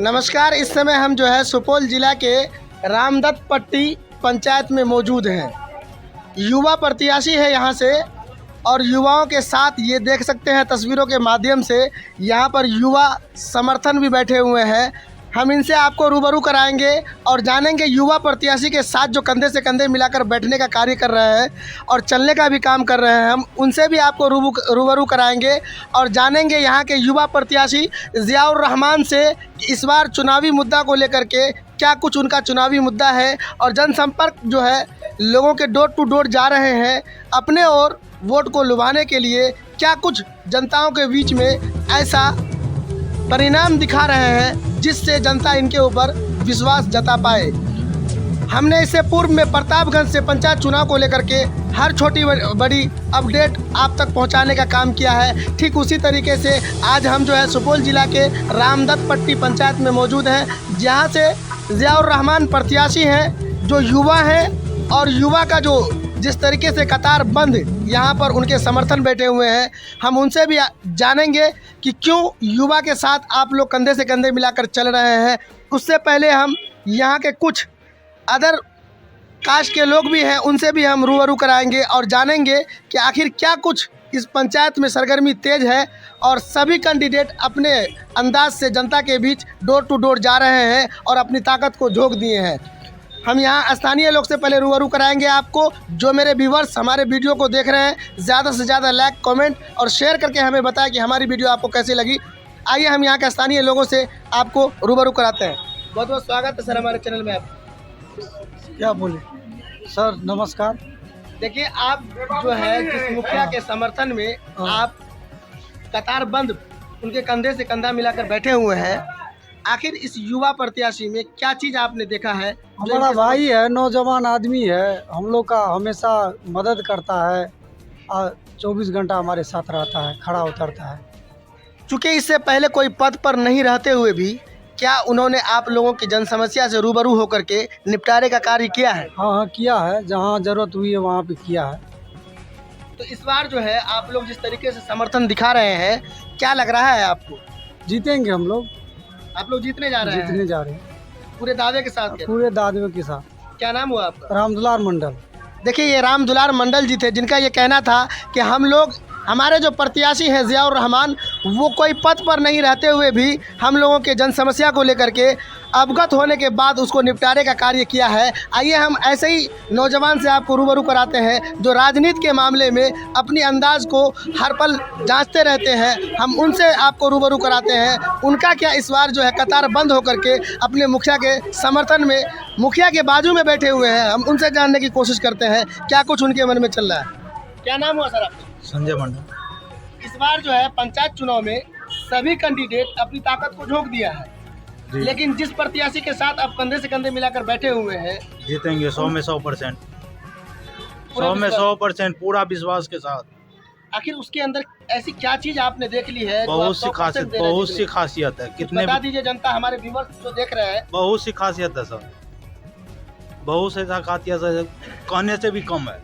नमस्कार। इस समय हम जो है सुपौल जिला के रामदत्त पट्टी पंचायत में मौजूद हैं। युवा प्रत्याशी है यहाँ से और युवाओं के साथ ये देख सकते हैं तस्वीरों के माध्यम से यहाँ पर युवा समर्थन भी बैठे हुए हैं। हम इनसे आपको रूबरू कराएंगे और जानेंगे युवा प्रत्याशी के साथ जो कंधे से कंधे मिलाकर बैठने का कार्य कर रहे हैं और चलने का भी काम कर रहे हैं। हम उनसे भी आपको रूबरू कराएंगे और जानेंगे यहाँ के युवा प्रत्याशी ज़ियाउर रहमान से इस बार चुनावी मुद्दा को लेकर के क्या कुछ उनका चुनावी मुद्दा है और जनसंपर्क जो है लोगों के डोर टू डोर जा रहे हैं अपने और वोट को लुभाने के लिए, क्या कुछ जनताओं के बीच में ऐसा परिणाम दिखा रहे हैं जिससे जनता इनके ऊपर विश्वास जता पाए। हमने इससे पूर्व में प्रतापगंज से पंचायत चुनाव को लेकर के हर छोटी बड़ी अपडेट आप तक पहुंचाने का काम किया है। ठीक उसी तरीके से आज हम जो है सुपौल जिला के रामदत्त पट्टी पंचायत में मौजूद हैं, जहां से ज़ियाउर रहमान प्रत्याशी हैं जो युवा हैं और युवा का जो जिस तरीके से कतार बंद यहाँ पर उनके समर्थन बैठे हुए हैं। हम उनसे भी जानेंगे कि क्यों युवा के साथ आप लोग कंधे से कंधे मिलाकर चल रहे हैं। उससे पहले हम यहाँ के कुछ अदर कास्ट के लोग भी हैं, उनसे भी हम रूबरू कराएंगे और जानेंगे कि आखिर क्या कुछ इस पंचायत में सरगर्मी तेज है और सभी कैंडिडेट अपने अंदाज से जनता के बीच डोर टू डोर जा रहे हैं और अपनी ताकत को झोंक दिए हैं। हम यहाँ स्थानीय लोग से पहले रूबरू कराएंगे आपको। जो मेरे व्यूवर्स हमारे वीडियो को देख रहे हैं, ज़्यादा से ज़्यादा लाइक, कमेंट और शेयर करके हमें बताएं कि हमारी वीडियो आपको कैसी लगी। आइए हम यहाँ के स्थानीय लोगों से आपको रूबरू कराते हैं। बहुत बहुत स्वागत है सर हमारे चैनल में। आप क्या बोले सर? नमस्कार। देखिए, आप जो है जिस मुखिया के समर्थन में आप कतार बंद उनके कंधे से कंधा मिलाकर बैठे हुए हैं, आखिर इस युवा प्रत्याशी में क्या चीज़ आपने देखा है? हमारा भाई है, नौजवान आदमी है, हम लोग का हमेशा मदद करता है और 24 घंटा हमारे साथ रहता है, खड़ा उतरता है। चूँकि इससे पहले कोई पद पर नहीं रहते हुए भी क्या उन्होंने आप लोगों की जन समस्या से रूबरू होकर के निपटारे का कार्य किया है? हाँ, किया है, जहाँ ज़रूरत हुई है वहाँ पे किया है। तो इस बार जो है आप लोग जिस तरीके से समर्थन दिखा रहे हैं, क्या लग रहा है आपको? जीतेंगे हम लोग। आप लोग जीतने जा रहे हैं? जीतने जा रहे हैं पूरे दावे के साथ? पूरे दादवे के साथ। क्या नाम हुआ आपका? रामदुलार मंडल। देखिए, ये रामदुलार मंडल जी थे जिनका ये कहना था कि हम लोग, हमारे जो प्रत्याशी हैं ज़ियाउर रहमान, वो कोई पद पर नहीं रहते हुए भी हम लोगों के जन समस्या को लेकर के अवगत होने के बाद उसको निपटारे का कार्य किया है। आइए हम ऐसे ही नौजवान से आपको रूबरू कराते हैं जो राजनीति के मामले में अपनी अंदाज को हर पल जांचते रहते हैं। हम उनसे आपको रूबरू कराते हैं, उनका क्या इस बार जो है कतार बंद होकर के अपने मुखिया के समर्थन में, मुखिया के बाजू में बैठे हुए हैं। हम उनसे जानने की कोशिश करते हैं क्या कुछ उनके मन में चल रहा है। क्या नाम हुआ सर आपका? संजय मंडल। इस बार जो है पंचायत चुनाव में सभी कैंडिडेट अपनी ताकत को झोंक दिया है, लेकिन जिस प्रत्याशी के साथ आप कंधे से कंधे मिलाकर बैठे हुए हैं, जीतेंगे 100 में 100%। 100 में 100% पूरा विश्वास के साथ। आखिर उसके अंदर ऐसी क्या चीज आपने देख ली है? बहुत सी खासियत है। कितने बता दीजिए, जनता हमारे व्यूअर्स जो देख रहे हैं। बहुत सी खासियत है सर, बहुत से खासियत है, कहने से भी कम है।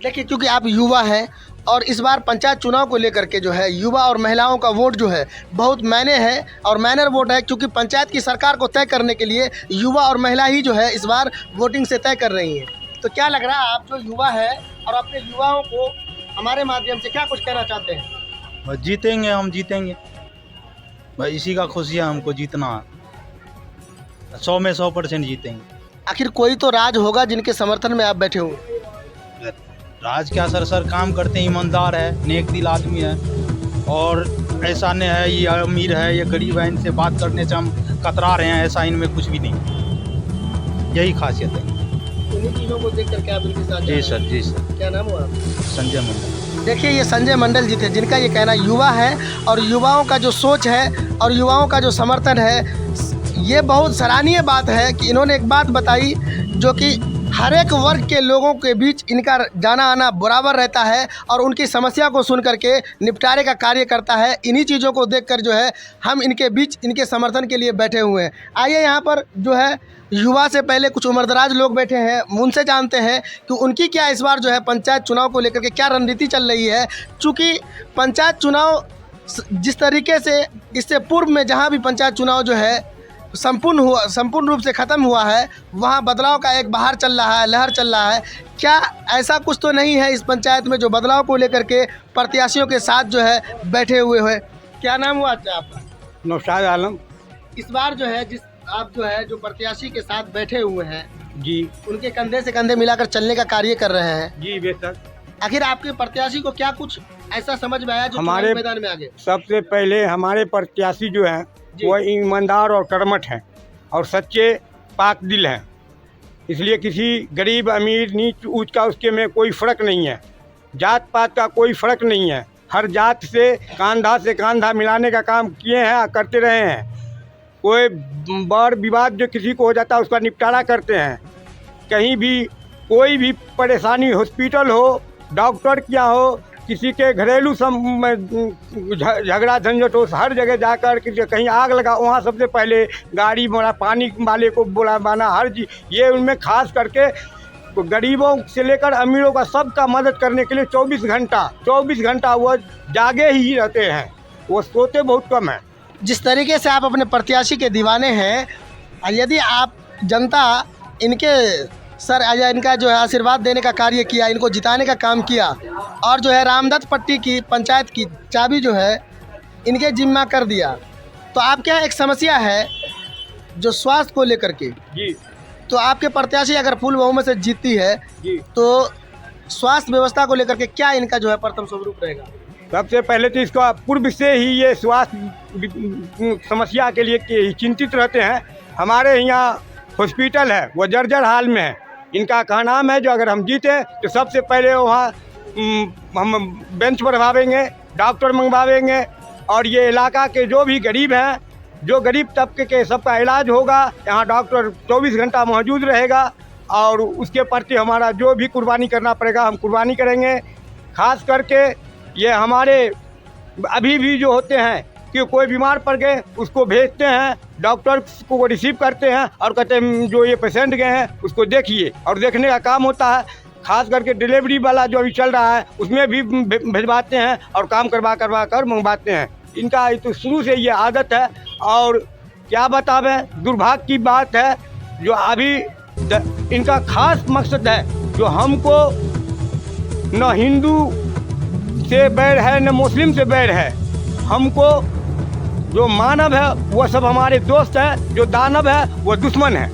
देखिए, क्योंकि आप युवा हैं और इस बार पंचायत चुनाव को लेकर के जो है युवा और महिलाओं का वोट जो है बहुत मायने है और मैनर वोट है, क्योंकि पंचायत की सरकार को तय करने के लिए युवा और महिला ही जो है इस बार वोटिंग से तय कर रही हैं। तो क्या लग रहा है, आप जो युवा है और अपने युवाओं को हमारे माध्यम से क्या कुछ कहना चाहते हैं? बस जीतेंगे, हम जीतेंगे भाई, इसी का खुशी है हमको, जीतना है। 100 में 100% जीतेंगे। आखिर कोई तो राज होगा जिनके समर्थन में आप बैठे हुए। राज क्या सर काम करते हैं, ईमानदार है, नेक दिल आदमी है और ऐसा नहीं है ये अमीर है ये गरीब है, इनसे बात करने से हम कतरा रहे हैं, ऐसा इनमें कुछ भी नहीं। यही खासियत है। उन्हीं चीज़ों को देख करके आप इनके साथ? जी सर। क्या नाम हुआ? संजय मंडल। देखिए, ये संजय मंडल जी थे जिनका ये कहना युवा है और युवाओं का जो सोच है और युवाओं का जो समर्थन है, ये बहुत सराहनीय बात है कि इन्होंने एक बात बताई जो कि हर एक वर्ग के लोगों के बीच इनका जाना आना बराबर रहता है और उनकी समस्या को सुन करके निपटारे का कार्य करता है। इन्हीं चीज़ों को देखकर जो है हम इनके बीच इनके समर्थन के लिए बैठे हुए हैं। आइए यहाँ पर जो है युवा से पहले कुछ उम्रदराज लोग बैठे हैं, उनसे जानते हैं कि उनकी क्या इस बार जो है पंचायत चुनाव को लेकर के क्या रणनीति चल रही है। चूँकि पंचायत चुनाव जिस तरीके से इससे पूर्व में जहाँ भी पंचायत चुनाव जो है संपूर्ण रूप से ख़त्म हुआ है, वहाँ बदलाव का एक बहार चल रहा है, लहर चल रहा है। क्या ऐसा कुछ तो नहीं है इस पंचायत में जो बदलाव को लेकर के प्रत्याशियों के साथ जो है बैठे हुए हैं? क्या नाम हुआ आपका? नौशाद आलम इस बार जो है जो प्रत्याशी के साथ बैठे हुए हैं जी। उनके कंधे से कंधे मिलाकर चलने का कार्य कर रहे हैं जी बेशक। आखिर आपके प्रत्याशी को क्या कुछ ऐसा समझ में आया जो हमारे चुनावी मैदान में आगे? सबसे पहले हमारे प्रत्याशी जो हैं जी। वो ईमानदार और कर्मठ हैं और सच्चे पाक दिल हैं। इसलिए किसी गरीब अमीर नीच ऊंच का उसके में कोई फ़र्क नहीं है, जात पात का कोई फ़र्क नहीं है। हर जात से कांधा मिलाने का काम किए हैं, करते रहे हैं। कोई बड़ विवाद जो किसी को हो जाता है उसका निपटारा करते हैं। कहीं भी कोई भी परेशानी, हॉस्पिटल हो, डॉक्टर क्या हो, किसी के घरेलू झगड़ा झंझट हो, हर जगह जाकर कहीं आग लगा वहाँ सबसे पहले गाड़ी वाला, पानी वाले को बुलाना, हर चीज़ ये उनमें खास करके गरीबों से लेकर अमीरों का सबका मदद करने के लिए 24 घंटा वो जागे ही रहते हैं, वो सोते बहुत कम हैं। जिस तरीके से आप अपने प्रत्याशी के दीवाने हैं, यदि आप जनता इनके सर या इनका जो है आशीर्वाद देने का कार्य किया, इनको जिताने का काम किया और जो है रामदत्त पट्टी की पंचायत की चाबी जो है इनके जिम्मा कर दिया, तो आपके यहाँ एक समस्या है जो स्वास्थ्य को लेकर के जी। तो आपके प्रत्याशी अगर फुल बहुमत से जीतती है जी तो स्वास्थ्य व्यवस्था को लेकर के क्या इनका जो है प्रथम स्वरूप रहेगा? सबसे पहले तो इसका पूर्व से ही ये स्वास्थ्य समस्या के लिए चिंतित रहते हैं। हमारे यहाँ हॉस्पिटल है वो जर्जर हाल में है। इनका कहना है जो अगर हम जीते तो सबसे पहले वहाँ हम बेंच बढ़वाएंगे, डॉक्टर मंगवाएंगे और ये इलाका के जो भी गरीब हैं, जो गरीब तबके के सबका इलाज होगा। यहाँ डॉक्टर 24 घंटा मौजूद रहेगा और उसके प्रति हमारा जो भी कुर्बानी करना पड़ेगा हम कुर्बानी करेंगे। खास करके ये हमारे अभी भी जो होते हैं कि कोई बीमार पड़ गए उसको भेजते हैं, डॉक्टर को रिसीव करते हैं और कहते हैं जो ये पेशेंट गए हैं उसको देखिए, और देखने का काम होता है। खास करके डिलीवरी वाला जो अभी चल रहा है उसमें भी भिजवाते हैं और काम करवा कर मंगवाते हैं। इनका तो शुरू से ये आदत है और क्या बतावें, दुर्भाग्य की बात है जो अभी इनका खास मकसद है जो हमको न हिंदू से बैर है न मुस्लिम से बैर है। हमको जो मानव है वो सब हमारे दोस्त हैं, जो दानव है वो दुश्मन है।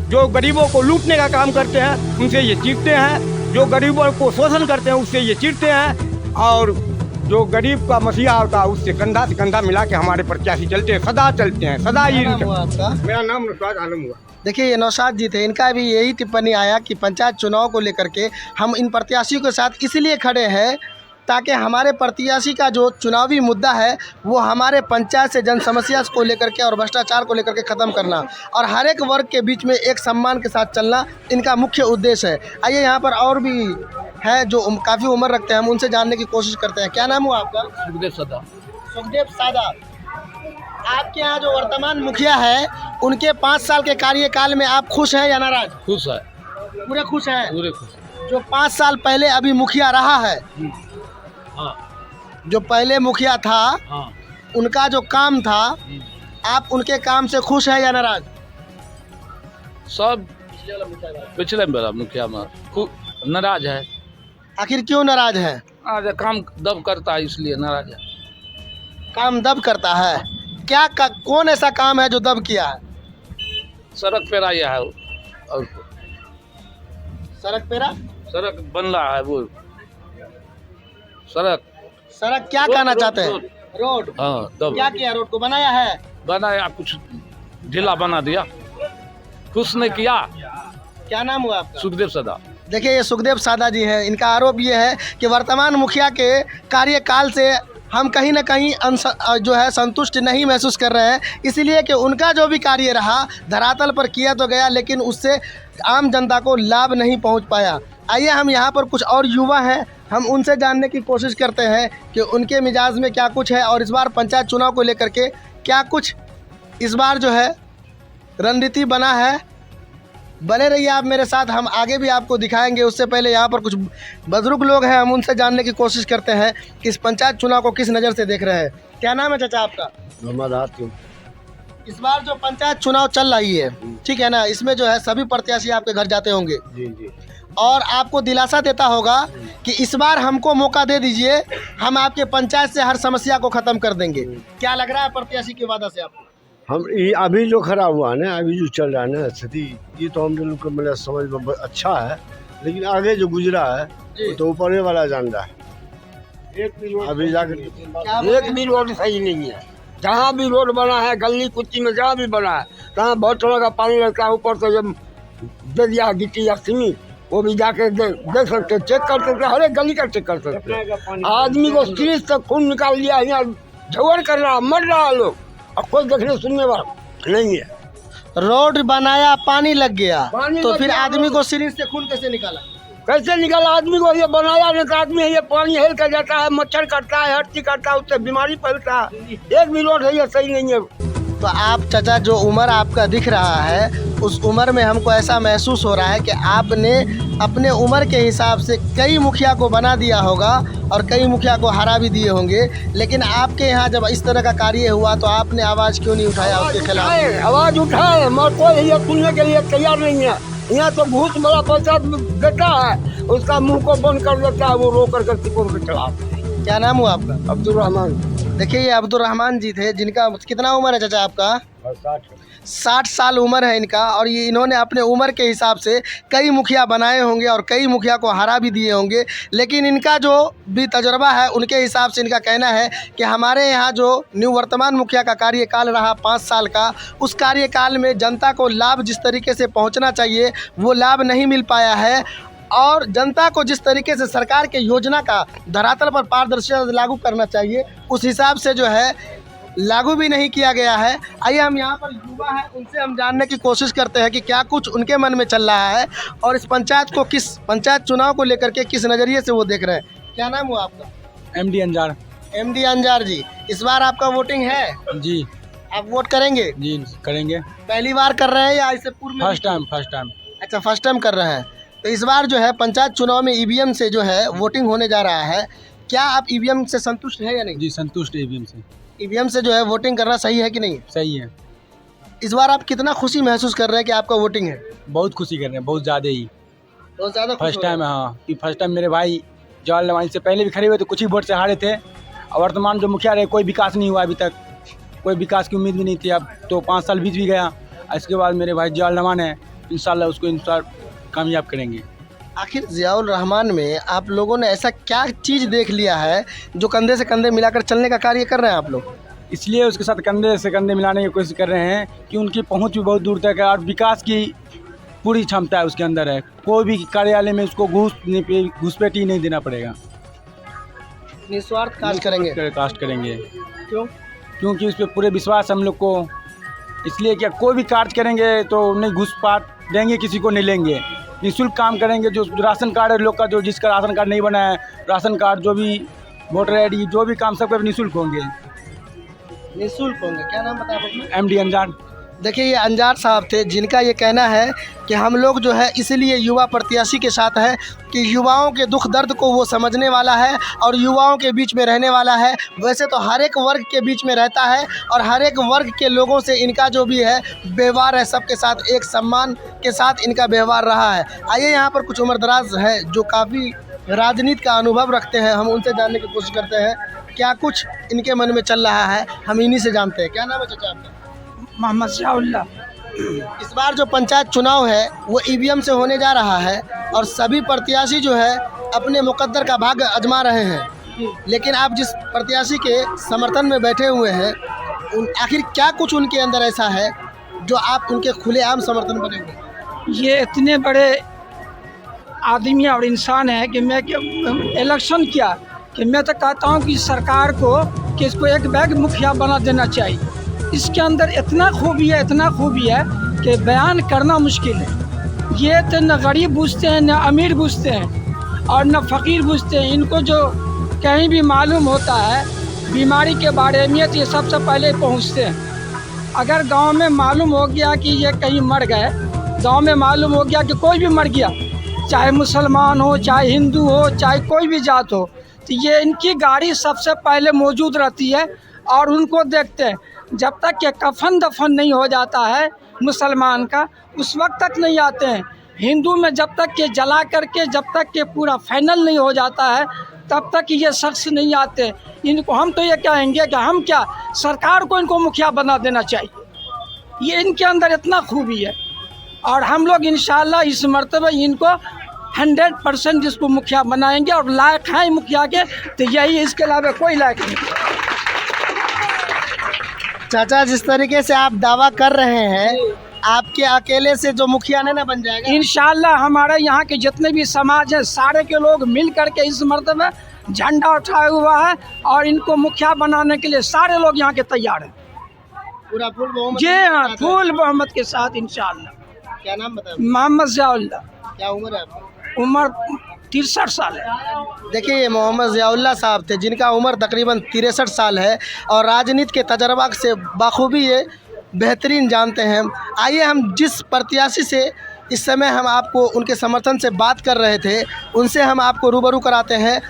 जो गरीबों को लूटने का काम करते हैं उनसे ये चिढ़ते हैं, जो गरीबों को शोषण करते हैं उससे ये चिढ़ते हैं, और जो गरीब का मसीहा होता है उससे कंधा से कंधा मिला के हमारे प्रत्याशी चलते हैं, सदा चलते हैं, सदा ही। मेरा नाम नौशाद आलम हुआ। देखिए ये नौशाद जी थे, इनका भी यही टिप्पणी आया कि पंचायत चुनाव को लेकर के हम इन प्रत्याशियों के साथ इसलिए खड़े हैं ताकि हमारे प्रत्याशी का जो चुनावी मुद्दा है वो हमारे पंचायत से जन समस्या को लेकर के और भ्रष्टाचार को लेकर के ख़त्म करना और हर एक वर्ग के बीच में एक सम्मान के साथ चलना इनका मुख्य उद्देश्य है। आइए यहाँ पर और भी है जो काफ़ी उम्र रखते हैं, हम उनसे जानने की कोशिश करते हैं। क्या नाम हुआ आपका? सुखदेव सदा। सुखदेव सादा, आपके यहाँ जो वर्तमान मुखिया है उनके 5 साल के कार्यकाल में आप खुश हैं या नाराज? खुश है, पूरे खुश हैं। पूरे खुश। जो 5 साल पहले अभी मुखिया रहा है, हाँ। जो पहले मुखिया था, हाँ। उनका जो काम था, आप उनके काम से खुश हैं या नाराज? सब पिछले मेरा मुखिया में नाराज है। आखिर क्यों नाराज है? आज काम दब करता है इसलिए नाराज है। काम दब करता है? कौन ऐसा काम है जो दब किया है? सड़क पे आया है और सड़क बन रहा है, वो सड़क क्या कहना चाहते हैं? रोड। हाँ, दब क्या किया? रोड को बनाया है? बनाया, कुछ ढीला बना दिया, कुछ नहीं किया। क्या नाम हुआ आपका? सुखदेव सदा। देखिए ये सुखदेव सादा जी हैं, इनका आरोप ये है कि वर्तमान मुखिया के कार्यकाल से हम कहीं ना कहीं जो है संतुष्ट नहीं महसूस कर रहे हैं, इसलिए कि उनका जो भी कार्य रहा धरातल पर किया तो गया लेकिन उससे आम जनता को लाभ नहीं पहुंच पाया। आइए हम यहाँ पर कुछ और युवा हैं, हम उनसे जानने की कोशिश करते हैं कि उनके मिजाज में क्या कुछ है और इस बार पंचायत चुनाव को लेकर के क्या कुछ इस बार जो है रणनीति बना है। बने रहिए आप मेरे साथ, हम आगे भी आपको दिखाएंगे। उससे पहले यहाँ पर कुछ बुजुर्ग लोग हैं, हम उनसे जानने की कोशिश करते हैं कि इस पंचायत चुनाव को किस नज़र से देख रहे हैं। क्या नाम है चाचा आपका? मोहम्मद हातिम। इस बार जो पंचायत चुनाव चल रही है, ठीक है ना, इसमें जो है सभी प्रत्याशी आपके घर जाते होंगे जी जी। और आपको दिलासा देता होगा कि इस बार हमको मौका दे दीजिए, हम आपके पंचायत से हर समस्या को खत्म कर देंगे। क्या लग रहा है प्रत्याशी की वादा से आपको? हम ये अभी जो खड़ा हुआ है ना, अभी जो चल रहा है ना स्थिति, ये तो हम लोग को मतलब समझ में अच्छा है, लेकिन आगे जो गुजरा है वो तो ऊपर वाला जान रहा है। अभी जाकर एक भी रोड सही नहीं है। जहाँ भी रोड बना है, गली कुच्ची में जहाँ भी बना है, तहाँ बहुत तरह का पानी लगता है। ऊपर से जब दे दिया गिट्टी या सीमेंट, वो भी जाके देख सकते, चेक कर सकते, हर एक गली का चेक कर सकते। आदमी को सीरीज तक खून निकाल लिया, यहाँ झगड़ कर रहा, मर रहा लोग, और कोई देखने सुनने वाला नहीं है। रोड बनाया, पानी लग गया, पानी तो लग फिर गया, आदमी को सिरिंज से खून कैसे निकाला? कैसे निकाला आदमी को? ये बनाया नहीं तो आदमी है, ये पानी हेल कर जाता है, मच्छर काटता है, हर चीज काटता है, उससे बीमारी फैलता है। एक भी रोड है ये सही नहीं है। तो आप चाचा, जो उम्र आपका दिख रहा है, उस उम्र में हमको ऐसा महसूस हो रहा है कि आपने अपने उम्र के हिसाब से कई मुखिया को बना दिया होगा और कई मुखिया को हरा भी दिए होंगे, लेकिन आपके यहाँ जब इस तरह का कार्य हुआ तो आपने आवाज़ क्यों नहीं उठाया उसके खिलाफ? आवाज उठाए, मगर कोई ये सुनने के लिए तैयार नहीं है। यहाँ तो घूस वाला पैसा देता है, उसका मुंह को बंद कर देता है, वो रो कर सिकोड़ के चला। क्या नाम हुआ आपका? अब्दुल रहमान। देखिए, ये अब्दुल रहमान जी थे, जिनका कितना उम्र है चाचा आपका? 60 साल उम्र है इनका, और ये इन्होंने अपने उम्र के हिसाब से कई मुखिया बनाए होंगे और कई मुखिया को हरा भी दिए होंगे, लेकिन इनका जो भी तजुर्बा है उनके हिसाब से इनका कहना है कि हमारे यहाँ जो निवर्तमान मुखिया का कार्यकाल रहा 5 साल का, उस कार्यकाल में जनता को लाभ जिस तरीके से पहुँचना चाहिए वो लाभ नहीं मिल पाया है, और जनता को जिस तरीके से सरकार के योजना का धरातल पर पारदर्शिता लागू करना चाहिए उस हिसाब से जो है लागू भी नहीं किया गया है। आइए हम यहाँ पर युवा हैं, उनसे हम जानने की कोशिश करते हैं कि क्या कुछ उनके मन में चल रहा है और इस पंचायत चुनाव को लेकर के किस नज़रिए से वो देख रहे हैं। क्या नाम हुआ आपका? एमडी अंजार। एमडी अंजार जी, इस बार आपका वोटिंग है? जी। आप वोट करेंगे? जी करेंगे। पहली बार कर रहे हैं या इससे पूर्व में? First time. अच्छा, फर्स्ट टाइम कर रहे हैं। तो इस बार जो है पंचायत चुनाव में ईवीएम से जो है वोटिंग होने जा रहा है, क्या आप ईवीएम से संतुष्ट हैं या नहीं? जी संतुष्ट है ईवीएम से। ईवीएम से जो है वोटिंग करना सही है कि नहीं? सही है। इस बार आप कितना खुशी महसूस कर रहे हैं कि आपका वोटिंग है? बहुत खुशी कर रहे हैं, बहुत ज़्यादा ही। बहुत ज़्यादा फर्स्ट टाइम है। हाँ, कि फर्स्ट टाइम मेरे भाई जवाहर लवानी से पहले भी खड़े हुए तो कुछ ही वोट से हारे थे, और वर्तमान जो मुखिया रहे कोई विकास नहीं हुआ अभी तक, कोई विकास की उम्मीद भी नहीं थी। अब तो 5 साल बीत भी गया, इसके बाद मेरे भाई जियाउर रहमान है, इंशाल्लाह उसको कामयाब करेंगे। आखिर जियाउर रहमान में आप लोगों ने ऐसा क्या चीज़ देख लिया है जो कंधे से कंधे मिलाकर चलने का कार्य कर रहे हैं आप लोग? इसलिए उसके साथ कंधे से कंधे मिलाने की कोशिश कर रहे हैं कि उनकी पहुंच भी बहुत दूर तक है और विकास की पूरी क्षमता है उसके अंदर है। कोई भी कार्यालय में उसको घूसपैठी नहीं देना पड़ेगा। निस्वार्थ कास्ट करेंगे? कास्ट करेंगे। क्यों? क्योंकि उस पर पूरे विश्वास हम लोग को, इसलिए क्या कोई भी कार्य करेंगे तो नहीं घूसपाट देंगे, किसी को नहीं लेंगे, निःशुल्क काम करेंगे। जो राशन कार्ड है लोग का, जो जिसका राशन कार्ड नहीं बना है, राशन कार्ड, जो भी वोटर आईडी, जो भी काम सब निःशुल्क होंगे। निःशुल्क होंगे। क्या नाम बताया आपने? एमडी अंजार। देखिए, ये अंजार साहब थे, जिनका ये कहना है कि हम लोग जो है इसलिए युवा प्रत्याशी के साथ है कि युवाओं के दुख दर्द को वो समझने वाला है और युवाओं के बीच में रहने वाला है। वैसे तो हर एक वर्ग के बीच में रहता है और हर एक वर्ग के लोगों से इनका जो भी है व्यवहार है, सबके साथ एक सम्मान के साथ इनका व्यवहार रहा है। आइए, यहाँ पर कुछ उम्रदराज है जो काफ़ी राजनीति का अनुभव रखते हैं, हम उनसे जानने की कोशिश करते हैं क्या कुछ इनके मन में चल रहा है, हम इन्हीं से जानते हैं। क्या नाम है चाचा आपका? मोहम्मद शाहुल्ला। इस बार जो पंचायत चुनाव है वो ईवीएम से होने जा रहा है और सभी प्रत्याशी जो है अपने मुकद्दर का भाग्य आजमा रहे हैं, लेकिन आप जिस प्रत्याशी के समर्थन में बैठे हुए हैं आखिर क्या कुछ उनके अंदर ऐसा है जो आप उनके खुलेआम समर्थन बने हुए हैं? ये इतने बड़े आदमी और इंसान है कि मैं इलेक्शन किया कि मैं तो कहता हूँ कि सरकार को कि इसको एक बैग मुखिया बना देना चाहिए। इसके अंदर इतना खूबी है कि बयान करना मुश्किल है। ये तो न गरीब बुझते हैं, न अमीर बुझते हैं और न फ़कीर बुझते हैं। इनको जो कहीं भी मालूम होता है बीमारी के बारे में तो ये सबसे पहले पहुंचते हैं। अगर गांव में मालूम हो गया कि ये कहीं मर गए, गांव में मालूम हो गया कि कोई भी मर गया, चाहे मुसलमान हो, चाहे हिंदू हो, चाहे कोई भी जात हो, तो ये इनकी गाड़ी सबसे पहले मौजूद रहती है और उनको देखते हैं। जब तक कि कफन दफन नहीं हो जाता है मुसलमान का, उस वक्त तक नहीं आते हैं। हिंदू में जब तक कि जला करके जब तक कि पूरा फाइनल नहीं हो जाता है तब तक ये शख्स नहीं आते। इनको हम तो ये कहेंगे कि हम क्या, सरकार को इनको मुखिया बना देना चाहिए, ये इनके अंदर इतना खूबी है। और हम लोग इंशाल्लाह इस मर्तबे इनको 100% इसको मुखिया बनाएंगे और लायक हैं मुखिया के, तो यही, इसके अलावा कोई लायक नहीं। चाचा, जिस तरीके से आप दावा कर रहे हैं, आपके अकेले से जो मुखिया नहीं ना बन जाएगा? इंशाल्लाह हमारे यहाँ के जितने भी समाज हैं सारे के लोग मिल करके इस मर्तबे झंडा उठाया हुआ है और इनको मुखिया बनाने के लिए सारे लोग यहाँ के तैयार हैं। पूरा फुल बहुमत? जी हाँ, फुल बहुमत के साथ इंशाल्लाह। क्या नाम बताया? मोहम्मद ज़ियाउल्लाह। क्या उम्र है आपकी? उम्र 63 साल है। देखिए, ये मोहम्मद ज़ियाउल्लाह साहब थे जिनका उम्र तकरीबन 63 साल है और राजनीति के तजर्बा से बाखूबी ये बेहतरीन जानते हैं। आइए हम जिस प्रत्याशी से इस समय हम आपको उनके समर्थन से बात कर रहे थे, उनसे हम आपको रूबरू कराते हैं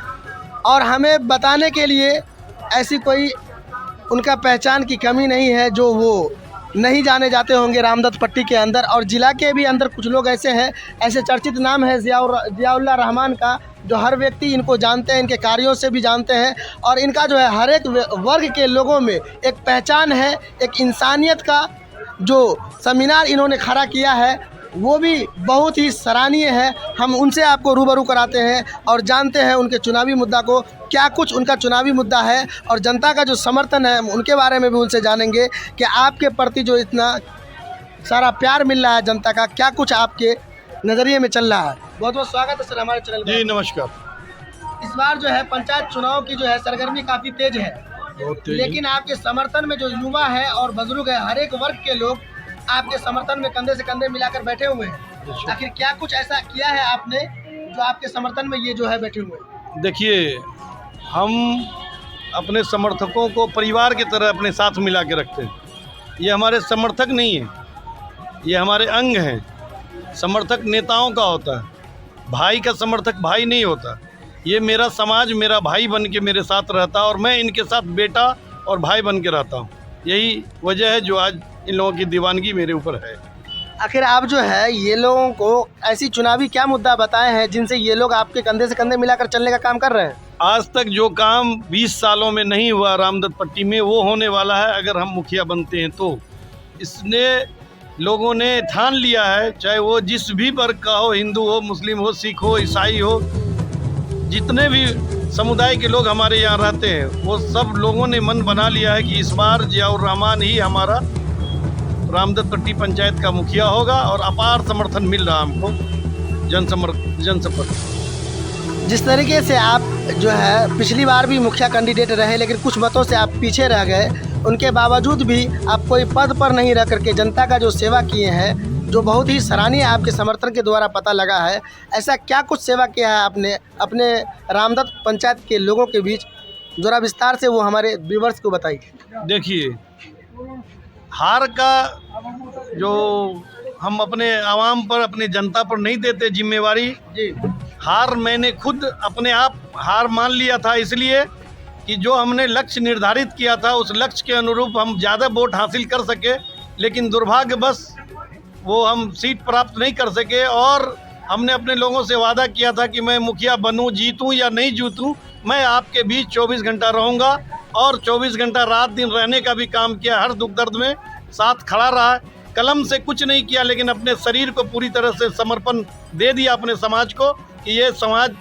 और हमें बताने के लिए ऐसी कोई उनका पहचान की कमी नहीं है जो वो नहीं जाने जाते होंगे रामदत्त पट्टी के अंदर। और ज़िला के भी अंदर कुछ लोग ऐसे हैं, ऐसे चर्चित नाम है ज़ियाउल्लाह रहमान का, जो हर व्यक्ति इनको जानते हैं, इनके कार्यों से भी जानते हैं और इनका जो है हर एक वर्ग के लोगों में एक पहचान है, एक इंसानियत का जो सेमिनार इन्होंने खड़ा किया है वो भी बहुत ही सराहनीय है। हम उनसे आपको रूबरू कराते हैं और जानते हैं उनके चुनावी मुद्दा को, क्या कुछ उनका चुनावी मुद्दा है और जनता का जो समर्थन है उनके बारे में भी उनसे जानेंगे कि आपके प्रति जो इतना सारा प्यार मिल रहा है जनता का, क्या कुछ आपके नज़रिए में चल रहा है। बहुत बहुत स्वागत है सर हमारे चैनल में। जी नमस्कार। इस बार जो है पंचायत चुनाव की जो है सरगर्मी काफ़ी तेज है, लेकिन आपके समर्थन में जो युवा है और बुजुर्ग है, हर एक वर्ग के लोग आपके समर्थन में कंधे से कंधे मिलाकर बैठे हुए हैं। आखिर क्या कुछ ऐसा किया है आपने जो आपके समर्थन में ये जो है बैठे हुए हैं? देखिए, हम अपने समर्थकों को परिवार की तरह अपने साथ मिला के रखते हैं। ये हमारे समर्थक नहीं है, ये हमारे अंग हैं। समर्थक नेताओं का होता है, भाई का समर्थक भाई नहीं होता। ये मेरा समाज मेरा भाई बन के मेरे साथ रहता है और मैं इनके साथ बेटा और भाई बन के रहता हूँ। यही वजह है जो आज इन लोगों की दीवानगी मेरे ऊपर है। आखिर आप जो है ये लोगों को ऐसी चुनावी क्या मुद्दा बताए हैं जिनसे ये लोग आपके कंधे से कंधे मिलाकर चलने का काम कर रहे हैं? आज तक जो काम 20 सालों में नहीं हुआ रामदत्त पट्टी में, वो होने वाला है अगर हम मुखिया बनते हैं तो। इसने लोगों ने ठान लिया है, चाहे वो जिस भी वर्ग का हो, हिंदू हो, मुस्लिम हो, सिख हो, ईसाई हो, जितने भी समुदाय के लोग हमारे यहाँ रहते हैं, वो सब लोगों ने मन बना लिया है कि इस बार ज़ियाउर रहमान ही हमारा रामदत्त पट्टी पंचायत का मुखिया होगा और अपार समर्थन मिल रहा हमको जनसंपर्क। जिस तरीके से आप जो है पिछली बार भी मुखिया कैंडिडेट रहे लेकिन कुछ मतों से आप पीछे रह गए, उनके बावजूद भी आप कोई पद पर नहीं रह करके जनता का जो सेवा किए हैं, जो बहुत ही सराहनीय आपके समर्थन के द्वारा पता लगा है, ऐसा क्या कुछ सेवा किया है आपने अपने रामदत्त पंचायत के लोगों के बीच? ज़रा विस्तार से वो हमारे व्यूवर्स को बताइए। देखिए, हार का जो हम अपने आवाम पर, अपनी जनता पर नहीं देते जिम्मेवारी जी। हार मैंने खुद अपने आप हार मान लिया था, इसलिए कि जो हमने लक्ष्य निर्धारित किया था उस लक्ष्य के अनुरूप हम ज़्यादा वोट हासिल कर सके, लेकिन दुर्भाग्यवश वो हम सीट प्राप्त नहीं कर सके। और हमने अपने लोगों से वादा किया था कि मैं मुखिया बनूं, जीतूं या नहीं जीतूं, मैं आपके बीच 24 घंटा रहूंगा और 24 घंटा रात दिन रहने का भी काम किया। हर दुख दर्द में साथ खड़ा रहा, कलम से कुछ नहीं किया, लेकिन अपने शरीर को पूरी तरह से समर्पण दे दिया अपने समाज को कि ये समाज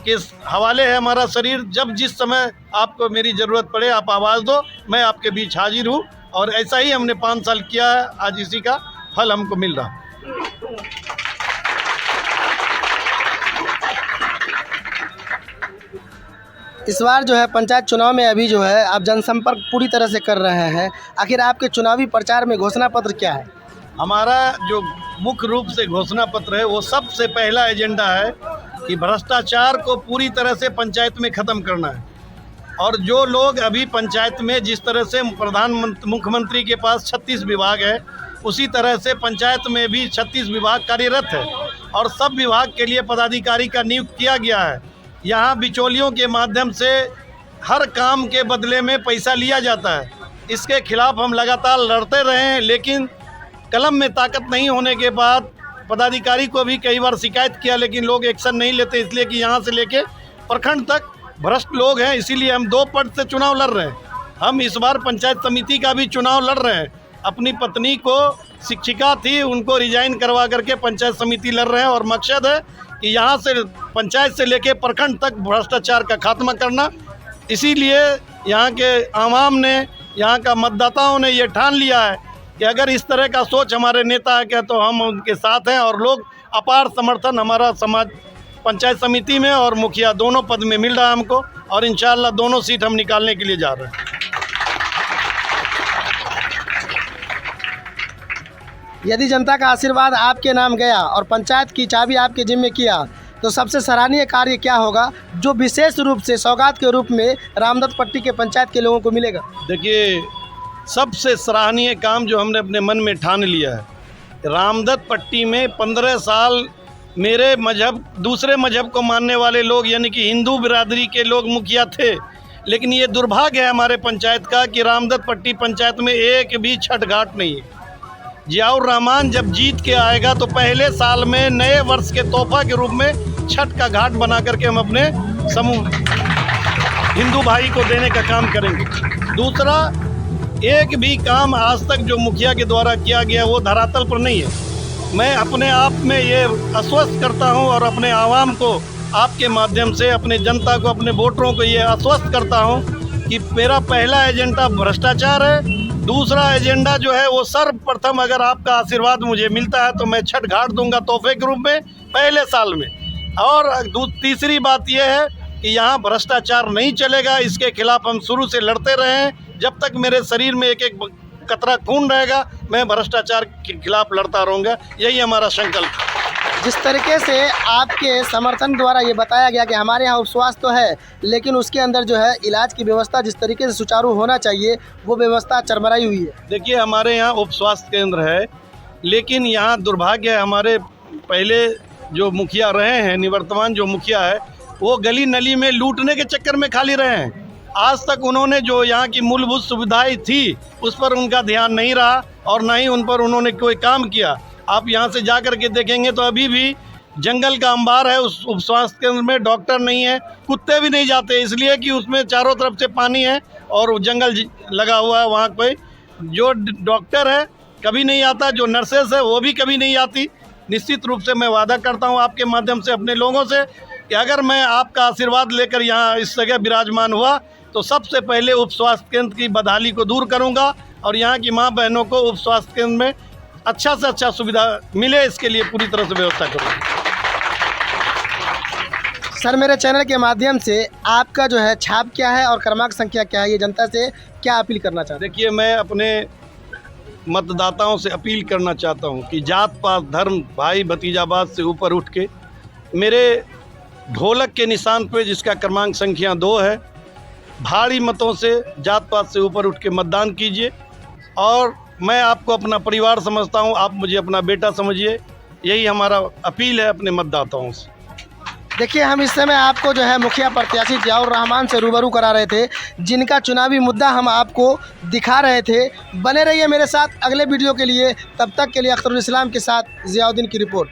के हवाले है हमारा शरीर। जब जिस समय आपको मेरी ज़रूरत पड़े आप आवाज़ दो, मैं आपके बीच हाजिर हूँ। और ऐसा ही हमने 5 साल किया है, आज इसी का फल हमको मिल रहा। इस बार जो है पंचायत चुनाव में अभी जो है आप जनसंपर्क पूरी तरह से कर रहे हैं, आखिर आपके चुनावी प्रचार में घोषणा पत्र क्या है? हमारा जो मुख्य रूप से घोषणा पत्र है वो सबसे पहला एजेंडा है कि भ्रष्टाचार को पूरी तरह से पंचायत में ख़त्म करना है। और जो लोग अभी पंचायत में जिस तरह से मुख्यमंत्री के पास 36 विभाग है, उसी तरह से पंचायत में भी 36 विभाग कार्यरत है और सब विभाग के लिए पदाधिकारी का नियुक्त किया गया है। यहाँ बिचौलियों के माध्यम से हर काम के बदले में पैसा लिया जाता है इसके खिलाफ हम लगातार लड़ते रहे हैं, लेकिन कलम में ताकत नहीं होने के बाद पदाधिकारी को भी कई बार शिकायत किया, लेकिन लोग एक्शन नहीं लेते, इसलिए कि यहाँ से लेके प्रखंड तक भ्रष्ट लोग हैं। इसीलिए हम 2 पद से चुनाव लड़ रहे हैं। हम इस बार पंचायत समिति का भी चुनाव लड़ रहे हैं। अपनी पत्नी को, शिक्षिका थी, उनको रिजाइन करवा करके पंचायत समिति लड़ रहे हैं और मकसद है कि यहाँ से पंचायत से लेके प्रखंड तक भ्रष्टाचार का खात्मा करना। इसीलिए यहाँ के आवाम ने, यहाँ का मतदाताओं ने ये ठान लिया है कि अगर इस तरह का सोच हमारे नेता है तो हम उनके साथ हैं, और लोग अपार समर्थन हमारा समाज पंचायत समिति में और मुखिया दोनों पद में मिल रहा है हमको, और इंशाअल्लाह दोनों सीट हम निकालने के लिए जा रहे हैं। यदि जनता का आशीर्वाद आपके नाम गया और पंचायत की चाबी आपके जिम्मे किया तो सबसे सराहनीय कार्य क्या होगा जो विशेष रूप से सौगात के रूप में रामदत्त पट्टी के पंचायत के लोगों को मिलेगा? देखिए, सबसे सराहनीय काम जो हमने अपने मन में ठान लिया है, रामदत्त पट्टी में 15 साल मेरे मजहब, दूसरे मजहब को मानने वाले लोग यानी कि हिंदू बिरादरी के लोग मुखिया थे, लेकिन ये दुर्भाग्य है हमारे पंचायत का कि रामदत्त पट्टी पंचायत में एक भी छठ घाट नहीं है। जियाउर रहमान जब जीत के आएगा तो पहले साल में नए वर्ष के तोहफा के रूप में छठ का घाट बना करके हम अपने समूह हिंदू भाई को देने का काम करेंगे। दूसरा, एक भी काम आज तक जो मुखिया के द्वारा किया गया वो धरातल पर नहीं है। मैं अपने आप में ये आश्वस्त करता हूँ और अपने आवाम को आपके माध्यम से, अपने जनता को, अपने वोटरों को ये आश्वस्त करता हूँ कि मेरा पहला एजेंडा भ्रष्टाचार है। दूसरा एजेंडा जो है वो सर्वप्रथम, अगर आपका आशीर्वाद मुझे मिलता है तो मैं छठ घाट दूंगा तोहफे के रूप में पहले साल में। और तीसरी बात यह है कि यहाँ भ्रष्टाचार नहीं चलेगा, इसके खिलाफ हम शुरू से लड़ते रहे हैं। जब तक मेरे शरीर में एक एक कतरा खून रहेगा मैं भ्रष्टाचार के खिलाफ लड़ता रहूँगा, यही हमारा संकल्प है। जिस तरीके से आपके समर्थन द्वारा ये बताया गया कि हमारे यहाँ उपस्वास्थ्य तो है, लेकिन उसके अंदर जो है इलाज की व्यवस्था जिस तरीके से सुचारू होना चाहिए वो व्यवस्था चरमराई हुई है। देखिए, हमारे यहाँ उप स्वास्थ्य केंद्र है, लेकिन यहाँ दुर्भाग्य है, हमारे पहले जो मुखिया रहे हैं, निवर्तमान जो मुखिया है, वो गली नली में लूटने के चक्कर में खाली रहे हैं। आज तक उन्होंने जो यहाँ की मूलभूत सुविधाएं थी उस पर उनका ध्यान नहीं रहा और ना ही उन पर उन्होंने कोई काम किया। आप यहाँ से जा कर के देखेंगे तो अभी भी जंगल का अंबार है उस उप स्वास्थ्य केंद्र में, डॉक्टर नहीं है, कुत्ते भी नहीं जाते, इसलिए कि उसमें चारों तरफ से पानी है और जंगल लगा हुआ है। वहाँ कोई जो डॉक्टर है कभी नहीं आता, जो नर्सेस है वो भी कभी नहीं आती। निश्चित रूप से मैं वादा करता हूँ आपके माध्यम से अपने लोगों से कि अगर मैं आपका आशीर्वाद लेकर यहाँ इस जगह विराजमान हुआ तो सबसे पहले उप स्वास्थ्य केंद्र की बदहाली को दूर करूँगा और यहाँ की माँ बहनों को उप स्वास्थ्य केंद्र में अच्छा से अच्छा सुविधा मिले, इसके लिए पूरी तरह से व्यवस्था करूँगा। सर, मेरे चैनल के माध्यम से आपका जो है छाप क्या है और क्रमांक संख्या क्या है, ये जनता से क्या अपील करना चाहते हैं? देखिए, मैं अपने मतदाताओं से अपील करना चाहता हूं कि जात पात धर्म भाई भतीजाबाद से ऊपर उठ के मेरे ढोलक के निशान पे जिसका क्रमांक संख्या 2 है, भारी मतों से जात पात से ऊपर उठ के मतदान कीजिए। और मैं आपको अपना परिवार समझता हूं, आप मुझे अपना बेटा समझिए, यही हमारा अपील है अपने मतदाताओं से। देखिए, हम इस समय आपको जो है मुखिया प्रत्याशी जियाउर रहमान से रूबरू करा रहे थे, जिनका चुनावी मुद्दा हम आपको दिखा रहे थे। बने रहिए मेरे साथ अगले वीडियो के लिए, तब तक के लिए अख्तरुल इस्लाम के साथ ज़ियाउद्दीन की रिपोर्ट।